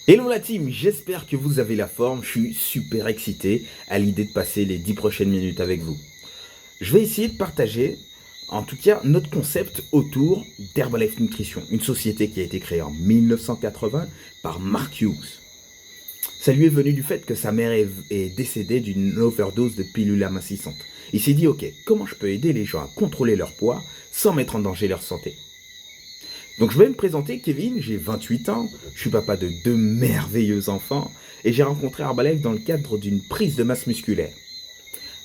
Hello la team, j'espère que vous avez la forme, je suis super excité à l'idée de passer les 10 prochaines minutes avec vous. Je vais essayer de partager, en tout cas, notre concept autour d'Herbalife Nutrition, une société qui a été créée en 1980 par Mark Hughes. Ça lui est venu du fait que sa mère est décédée d'une overdose de pilules amincissantes. Il s'est dit, ok, comment je peux aider les gens à contrôler leur poids sans mettre en danger leur santé? Donc je vais me présenter, Kevin, j'ai 28 ans, je suis papa de deux merveilleux enfants et j'ai rencontré Herbalife dans le cadre d'une prise de masse musculaire.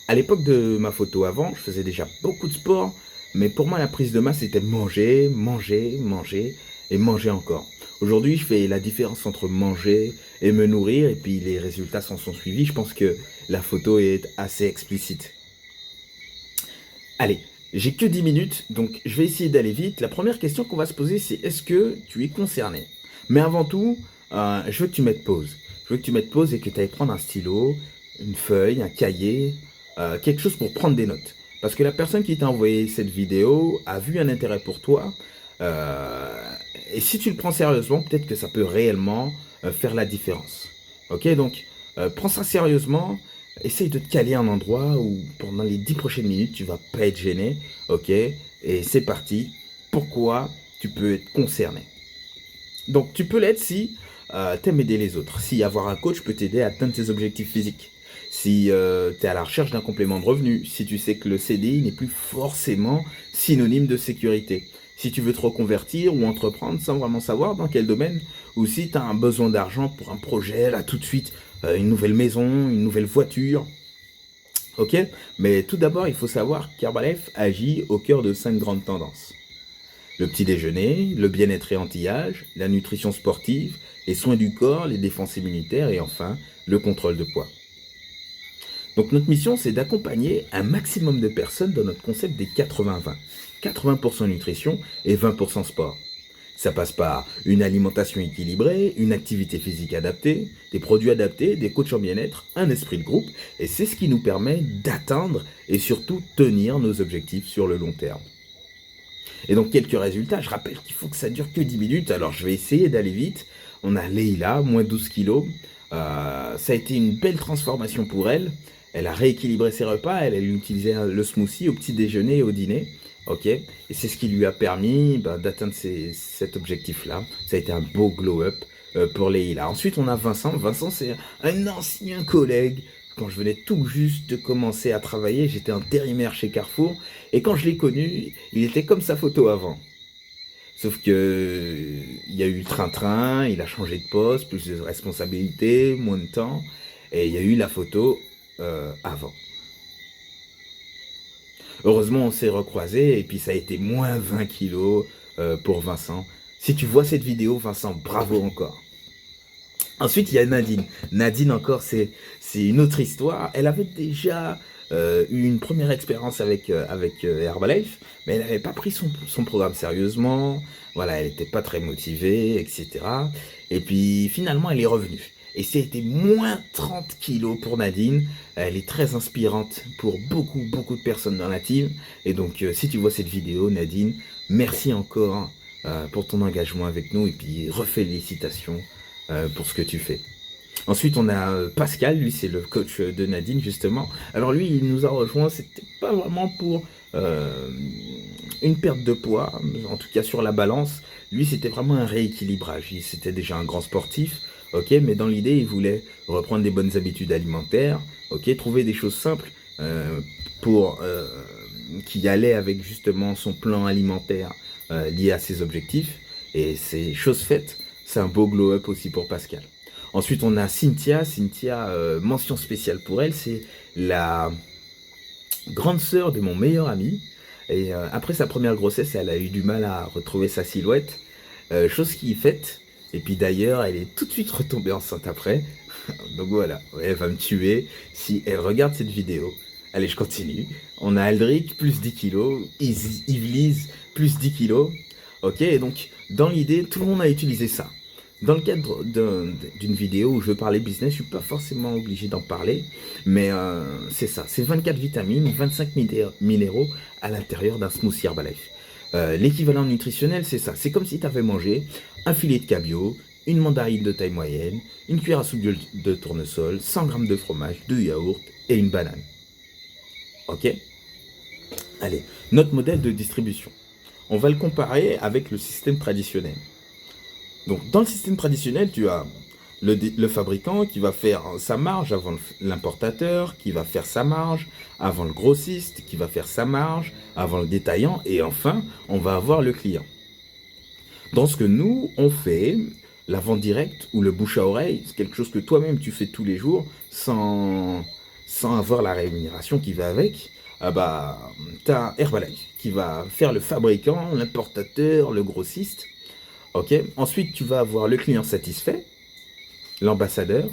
À l'époque de ma photo avant, je faisais déjà beaucoup de sport, mais pour moi la prise de masse c'était manger, manger, manger et manger encore. Aujourd'hui je fais la différence entre manger et me nourrir et puis les résultats s'en sont suivis, je pense que la photo est assez explicite. Allez, j'ai que 10 minutes, donc je vais essayer d'aller vite. La première question qu'on va se poser, c'est est-ce que tu es concerné? Mais avant tout, je veux que tu mettes pause. Je veux que tu mettes pause et que tu ailles prendre un stylo, une feuille, un cahier, quelque chose pour prendre des notes. Parce que la personne qui t'a envoyé cette vidéo a vu un intérêt pour toi. euh, et si tu le prends sérieusement, peut-être que ça peut réellement faire la différence. Ok, donc prends ça sérieusement. Essaye de te caler un endroit où pendant les 10 prochaines minutes, tu vas pas être gêné, ok? Et c'est parti. Pourquoi tu peux être concerné? Donc tu peux l'être si t'aimes aider les autres. Si avoir un coach peut t'aider à atteindre tes objectifs physiques. Si tu es à la recherche d'un complément de revenu. Si tu sais que le CDI n'est plus forcément synonyme de sécurité. Si tu veux te reconvertir ou entreprendre sans vraiment savoir dans quel domaine. Ou si tu as un besoin d'argent pour un projet, là tout de suite, une nouvelle maison, une nouvelle voiture. Ok? Mais tout d'abord, il faut savoir qu'Herbalife agit au cœur de 5 grandes tendances. Le petit déjeuner, le bien-être et anti-âge, la nutrition sportive, les soins du corps, les défenses immunitaires et enfin le contrôle de poids. Donc notre mission, c'est d'accompagner un maximum de personnes dans notre concept des 80-20. 80% nutrition et 20% sport. Ça passe par une alimentation équilibrée, une activité physique adaptée, des produits adaptés, des coachs en bien-être, un esprit de groupe, et c'est ce qui nous permet d'atteindre et surtout tenir nos objectifs sur le long terme. Et donc quelques résultats, je rappelle qu'il faut que ça dure que 10 minutes, alors je vais essayer d'aller vite. On a Leïla, moins 12 kilos. Ça a été une belle transformation pour elle. Elle a rééquilibré ses repas, elle utilisait le smoothie au petit déjeuner et au dîner. Ok, et c'est ce qui lui a permis d'atteindre cet objectif-là. Ça a été un beau glow-up pour Leïla. Ensuite, on a Vincent. Vincent, c'est un ancien collègue. Quand je venais tout juste de commencer à travailler, j'étais intérimaire chez Carrefour. Et quand je l'ai connu, il était comme sa photo avant. Sauf que il y a eu le train-train, il a changé de poste, plus de responsabilités, moins de temps. Et il y a eu la photo avant. Heureusement, on s'est recroisés et puis ça a été moins 20 kilos pour Vincent. Si tu vois cette vidéo, Vincent, bravo encore. Ensuite, il y a Nadine. Nadine, encore, c'est une autre histoire. Elle avait déjà eu une première expérience avec Herbalife, mais elle n'avait pas pris son programme sérieusement. Voilà, elle n'était pas très motivée, etc. Et puis, finalement, elle est revenue. Et c'était moins 30 kilos pour Nadine. Elle est très inspirante pour beaucoup, beaucoup de personnes dans la team. Et donc, si tu vois cette vidéo, Nadine, merci encore pour ton engagement avec nous. Et puis, refélicitations pour ce que tu fais. Ensuite, on a Pascal, lui, c'est le coach de Nadine, justement. Alors, lui, il nous a rejoint, c'était pas vraiment pour une perte de poids, en tout cas sur la balance. Lui, c'était vraiment un rééquilibrage. C'était déjà un grand sportif, ok, mais dans l'idée, il voulait reprendre des bonnes habitudes alimentaires, ok, trouver des choses simples pour qui allaient avec justement son plan alimentaire lié à ses objectifs. Et c'est chose faite. C'est un beau glow-up aussi pour Pascal. Ensuite, on a Cynthia. Cynthia, mention spéciale pour elle, c'est la grande sœur de mon meilleur ami. Et après sa première grossesse, elle a eu du mal à retrouver sa silhouette. Chose qui est faite. Et puis d'ailleurs, elle est tout de suite retombée enceinte après. Donc voilà, elle va me tuer si elle regarde cette vidéo. Allez, je continue. On a Aldric, plus 10 kilos. Yvelise, plus 10 kilos. Ok, et donc dans l'idée, tout le monde a utilisé ça. Dans le cadre d'une vidéo où je veux parler business, je suis pas forcément obligé d'en parler, mais c'est ça, c'est 24 vitamines, 25 minéraux à l'intérieur d'un smoothie Herbalife. L'équivalent nutritionnel, c'est ça, c'est comme si tu avais mangé un filet de cabillaud, une mandarine de taille moyenne, une cuillère à soupe de tournesol, 100 grammes de fromage, 2 yaourts et une banane. Ok? Allez, notre modèle de distribution. On va le comparer avec le système traditionnel. Donc, dans le système traditionnel, tu as le fabricant qui va faire sa marge avant l'importateur, qui va faire sa marge avant le grossiste, qui va faire sa marge avant le détaillant, et enfin, on va avoir le client. Dans ce que nous, on fait, la vente directe ou le bouche à oreille, c'est quelque chose que toi-même tu fais tous les jours sans avoir la rémunération qui va avec. Ah bah, t'as Herbalife qui va faire le fabricant, l'importateur, le grossiste. Ok. Ensuite, tu vas avoir le client satisfait, l'ambassadeur,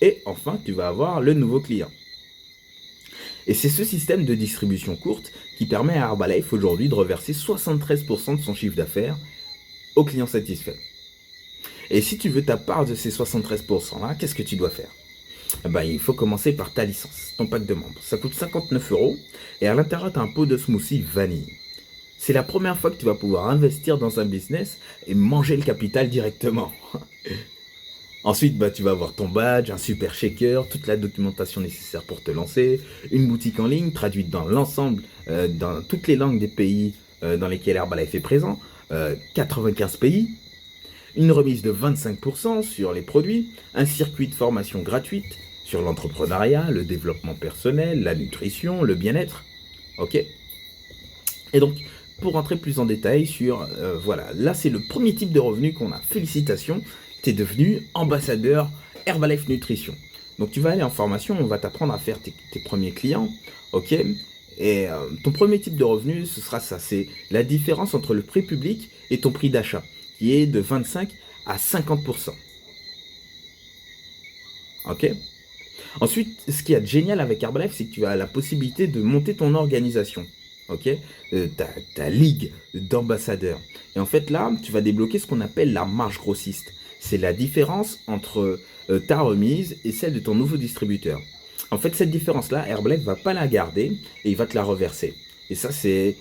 et enfin, tu vas avoir le nouveau client. Et c'est ce système de distribution courte qui permet à Herbalife aujourd'hui de reverser 73% de son chiffre d'affaires aux clients satisfaits. Et si tu veux ta part de ces 73% là, qu'est-ce que tu dois faire? Il faut commencer par ta licence, ton pack de membres. Ça coûte 59 € et à l'intérieur, tu as un pot de smoothie vanille. C'est la première fois que tu vas pouvoir investir dans un business et manger le capital directement. Ensuite, tu vas avoir ton badge, un super shaker, toute la documentation nécessaire pour te lancer, une boutique en ligne traduite dans l'ensemble, dans toutes les langues des pays dans lesquels Herbalife est présent, 95 pays, une remise de 25% sur les produits, un circuit de formation gratuite sur l'entrepreneuriat, le développement personnel, la nutrition, le bien-être. Ok? Et donc, pour rentrer plus en détail sur, voilà, là c'est le premier type de revenu qu'on a. Félicitations, tu es devenu ambassadeur Herbalife Nutrition. Donc tu vas aller en formation, on va t'apprendre à faire tes premiers clients, ok? Et ton premier type de revenu, ce sera ça, c'est la différence entre le prix public et ton prix d'achat, qui est de 25 à 50%. Ok? Ensuite, ce qui est génial avec Herbalife, c'est que tu as la possibilité de monter ton organisation. Ok, ta ligue d'ambassadeurs. Et en fait, là, tu vas débloquer ce qu'on appelle la marge grossiste. C'est la différence entre ta remise et celle de ton nouveau distributeur. En fait, cette différence-là, Herbalife va pas la garder et il va te la reverser. Et ça, c'est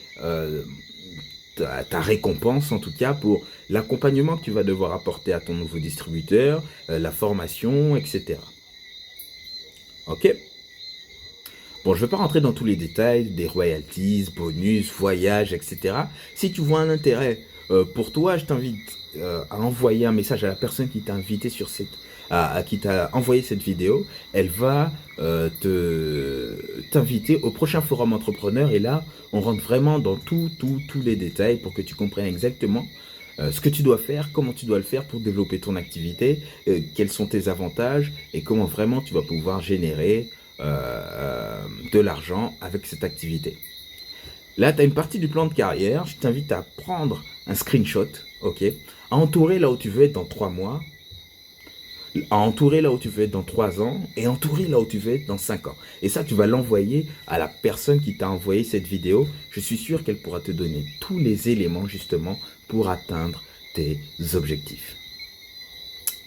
ta récompense, en tout cas, pour l'accompagnement que tu vas devoir apporter à ton nouveau distributeur, la formation, etc. Ok? Bon, je ne vais pas rentrer dans tous les détails, des royalties, bonus, voyages, etc. Si tu vois un intérêt pour toi, je t'invite à envoyer un message à la personne qui t'a invité sur qui t'a envoyé cette vidéo. Elle va t'inviter au prochain forum entrepreneur et là, on rentre vraiment dans tous les détails pour que tu comprennes exactement ce que tu dois faire, comment tu dois le faire pour développer ton activité, quels sont tes avantages et comment vraiment tu vas pouvoir générer de l'argent avec cette activité. Là, tu as une partie du plan de carrière. Je t'invite à prendre un screenshot, ok, à entourer là où tu veux être dans 3 mois, à entourer là où tu veux être dans 3 ans et entourer là où tu veux être dans 5 ans. Et ça, tu vas l'envoyer à la personne qui t'a envoyé cette vidéo. Je suis sûr qu'elle pourra te donner tous les éléments justement pour atteindre tes objectifs.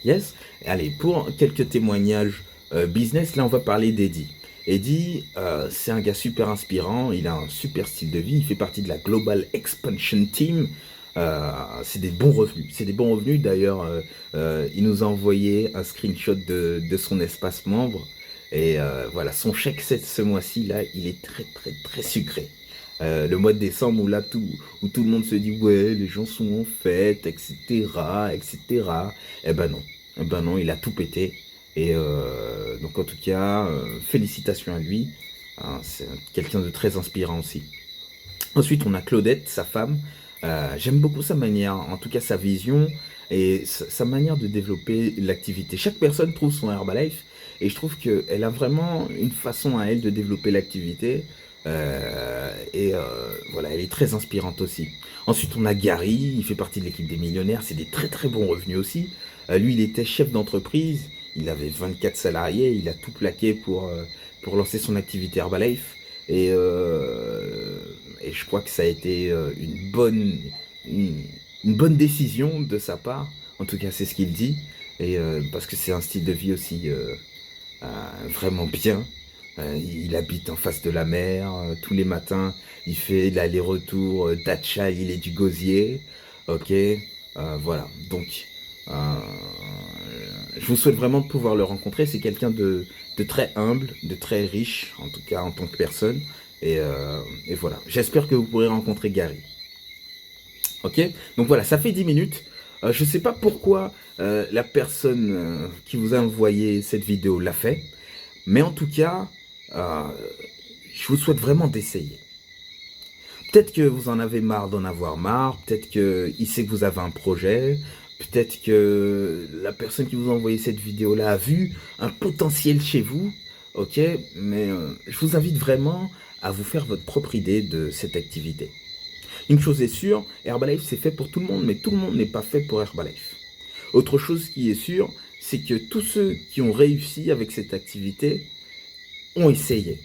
Yes? Allez, pour quelques témoignages business, là on va parler d'Eddie. Eddie, c'est un gars super inspirant, il a un super style de vie, il fait partie de la Global Expansion Team. C'est des bons revenus. C'est des bons revenus. D'ailleurs, il nous a envoyé un screenshot de son espace membre. Et voilà, son chèque ce mois-ci, là, il est très, très, très sucré. Le mois de décembre où tout le monde se dit ouais, les gens sont en fête, etc., etc. Eh ben non. Eh ben non, il a tout pété. Et donc en tout cas, félicitations à lui. Hein, c'est quelqu'un de très inspirant aussi. Ensuite, on a Claudette, sa femme. J'aime beaucoup sa manière, en tout cas sa vision et sa manière de développer l'activité. Chaque personne trouve son Herbalife et je trouve qu'elle a vraiment une façon à elle de développer l'activité. Voilà, elle est très inspirante aussi. Ensuite, on a Gary, il fait partie de l'équipe des millionnaires, c'est des très très bons revenus aussi. Lui, il était chef d'entreprise, il avait 24 salariés, il a tout plaqué pour lancer son activité Herbalife. Et je crois que ça a été une bonne décision de sa part. En tout cas, c'est ce qu'il dit. Et parce que c'est un style de vie aussi vraiment bien. Il habite en face de la mer. Tous les matins, il fait l'aller-retour d'Atcha, il est du Gosier. Ok, voilà. Donc, je vous souhaite vraiment de pouvoir le rencontrer. C'est quelqu'un de très humble, de très riche, en tout cas en tant que personne. Et voilà. J'espère que vous pourrez rencontrer Gary. Ok? Donc voilà, ça fait 10 minutes. Je ne sais pas pourquoi la personne qui vous a envoyé cette vidéo l'a fait. Mais en tout cas, euh, je vous souhaite vraiment d'essayer. Peut-être que vous en avez marre d'en avoir marre, peut-être qu'il sait que vous avez un projet, peut-être que la personne qui vous a envoyé cette vidéo-là a vu un potentiel chez vous, ok? Mais je vous invite vraiment à vous faire votre propre idée de cette activité. Une chose est sûre, Herbalife c'est fait pour tout le monde, mais tout le monde n'est pas fait pour Herbalife. Autre chose qui est sûre, c'est que tous ceux qui ont réussi avec cette activité ont essayé.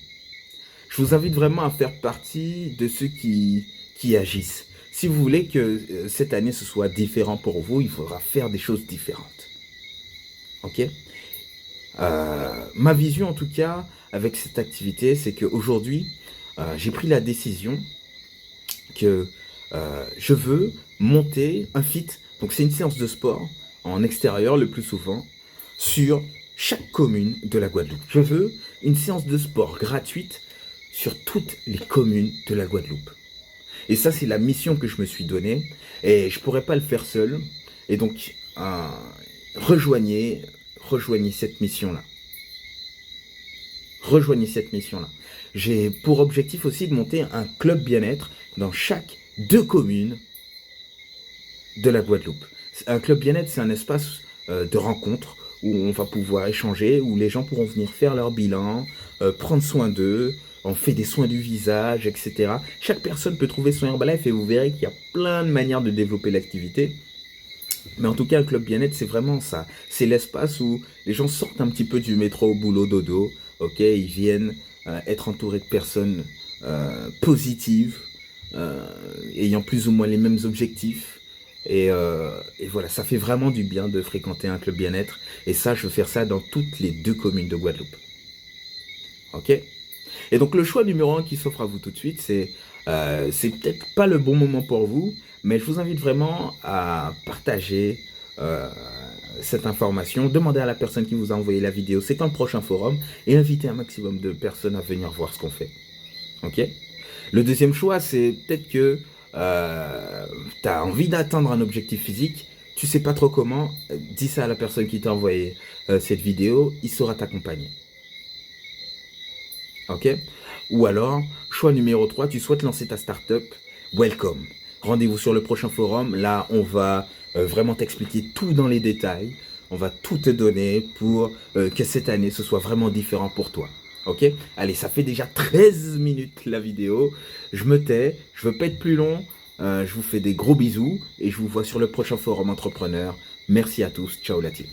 Je vous invite vraiment à faire partie de ceux qui agissent. Si vous voulez que cette année ce soit différent pour vous, il faudra faire des choses différentes. Ok? Ma vision en tout cas avec cette activité, c'est qu'aujourd'hui, j'ai pris la décision que je veux monter un fit. Donc c'est une séance de sport en extérieur le plus souvent sur chaque commune de la Guadeloupe. Je veux une séance de sport gratuite sur toutes les communes de la Guadeloupe. Et ça, c'est la mission que je me suis donnée. Et je ne pourrais pas le faire seul. Et donc, rejoignez cette mission-là. Rejoignez cette mission-là. J'ai pour objectif aussi de monter un club bien-être dans chaque 2 communes de la Guadeloupe. Un club bien-être, c'est un espace de rencontre où on va pouvoir échanger, où les gens pourront venir faire leur bilan, prendre soin d'eux, on fait des soins du visage, etc. Chaque personne peut trouver son Herbalife et vous verrez qu'il y a plein de manières de développer l'activité. Mais en tout cas, un club bien-être, c'est vraiment ça. C'est l'espace où les gens sortent un petit peu du métro au boulot dodo. Ok, ils viennent être entourés de personnes positives, ayant plus ou moins les mêmes objectifs. Et voilà, ça fait vraiment du bien de fréquenter un club bien-être. Et ça, je veux faire ça dans toutes les 2 communes de Guadeloupe. Ok? Et donc le choix numéro 1 qui s'offre à vous tout de suite, c'est peut-être pas le bon moment pour vous, mais je vous invite vraiment à partager cette information, demander à la personne qui vous a envoyé la vidéo c'est quand le prochain forum, et inviter un maximum de personnes à venir voir ce qu'on fait. Ok? Le deuxième choix, c'est peut-être que tu as envie d'atteindre un objectif physique, tu sais pas trop comment, dis ça à la personne qui t'a envoyé cette vidéo, il saura t'accompagner. Ok? Ou alors, choix numéro 3, tu souhaites lancer ta startup, welcome. Rendez-vous sur le prochain forum, là on va vraiment t'expliquer tout dans les détails, on va tout te donner pour que cette année ce soit vraiment différent pour toi. Ok? Allez, ça fait déjà 13 minutes la vidéo, je me tais, je veux pas être plus long, je vous fais des gros bisous et je vous vois sur le prochain forum entrepreneur. Merci à tous, ciao la team.